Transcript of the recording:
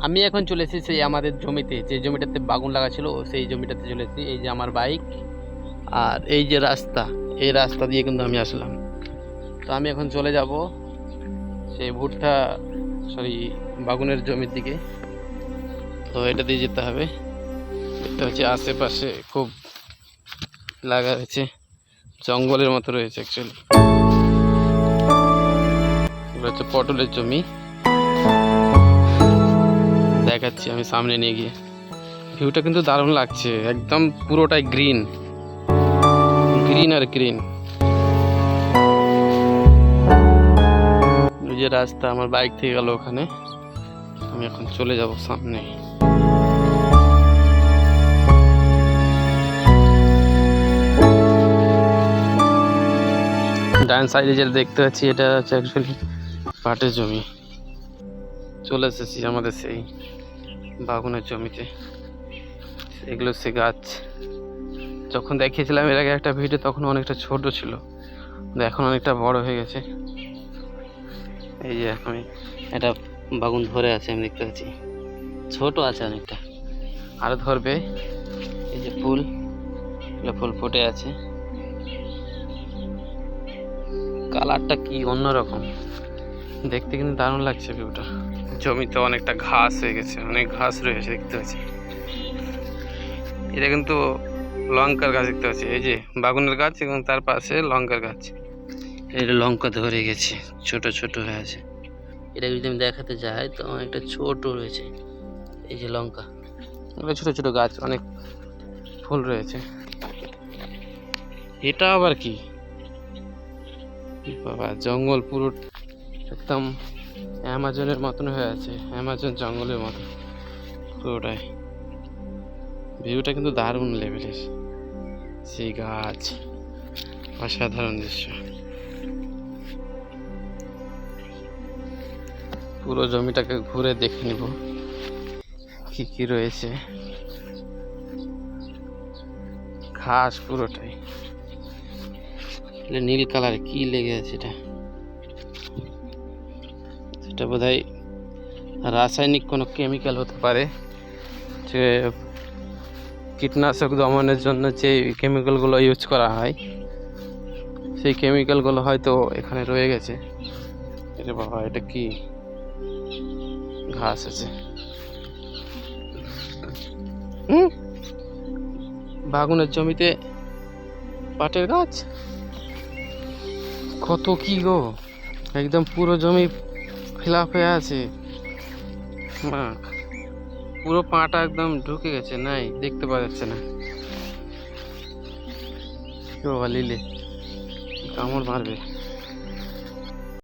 আমি এখন চলে এসেছি সেই আমাদের জমিতে, যে জমিটাতে বাগুন লাগা ছিল সেই জমিটাতে চলে এসেছি। এই যে আমার বাইক আর এই যে রাস্তা, এই রাস্তা দিয়ে কিন্তু আমি আসলাম। তো আমি এখন চলে যাব সেই ভুট্টা বাগুনের জমির দিকে। তো এটা দিয়ে যেতে হবে। দেখতে হচ্ছে আশেপাশে খুব লাগা রয়েছে, জঙ্গলের মতো রয়েছে অ্যাকচুয়ালি। এগুলো হচ্ছে পটলের জমি, দেখাচ্ছি আমি সামনে নিয়ে গিয়ে। ভিউটা কিন্তু দারুণ লাগছে, একদম পুরোটাই গ্রিন গ্রিন আর গ্রিন। ওই যে রাস্তা, আমার বাইক থেকে গেল ওখানে, আমি এখন চলে যাব সামনে। ডান সাইডে যেটা দেখতে পাচ্ছি এটা হচ্ছে অ্যাকচুয়ালি পাটের জমি। চলে এসেছি আমাদের সেই বাগুনের জমিতে। এগুলো সে গাছ, যখন দেখিয়েছিলাম এর আগে একটা ভিডিও তখন অনেকটা ছোট ছিল, এখন অনেকটা বড় হয়ে গেছে। এই যে এখন এটা বাগুন ধরে আছে, আমি দেখতে পাচ্ছি ছোট আছে অনেকটা, আরো ধরবে। এই যে ফুল, ফুল ফুটে আছে, কালারটা কি অন্যরকম, দেখতে কিন্তু দারুণ লাগছে ভিউটা। জমিতে অনেকটা ঘাস হয়ে গেছে, অনেক ঘাস রয়েছে দেখতে পাচ্ছি। এটা কিন্তু লঙ্কার গাছ দেখতে পাচ্ছি, এই যে বাগুনের গাছ এবং তার পাশে লঙ্কার গাছ। এটা লঙ্কা ধরে গেছে, ছোট ছোট হয়ে আছে। এটা যদি আমি দেখাতে যাই তো অনেকটা ছোট রয়েছে। এই যে লঙ্কা, এগুলো ছোট ছোট গাছ, অনেক ফুল রয়েছে। এটা আবার কি বাবা, জঙ্গল পুরো একদম অ্যামাজনের মতন হয়ে আছে, অ্যামাজন জঙ্গলের মতো পুরোটাই। ভিউটা কিন্তু দারুণ লেভেলের, সেই গাছ, অসাধারণ দৃশ্য। পুরো জমিটাকে ঘুরে দেখে নিব কি কি রয়েছে। ঘাস পুরোটাই নীল কালার, কি লেগে আছে এটা? সেটা বোধহয় রাসায়নিক কোনো কেমিক্যাল হতে পারে, যে কীটনাশক দমনের জন্য যে কেমিক্যালগুলো ইউজ করা হয় সেই কেমিক্যালগুলো হয়তো এখানে রয়ে গেছে। এটা বাবা, এটা কি ঘাস আছে? বাগুনের জমিতে পাটের গাছ, কত কি গো, একদম পুরো জমি ফিল আপ হয়ে আছে। পুরো পাটা একদম ঢুকে গেছে, নাই দেখতে পাওয়া যাচ্ছে না। লিলে কামড় মারবে।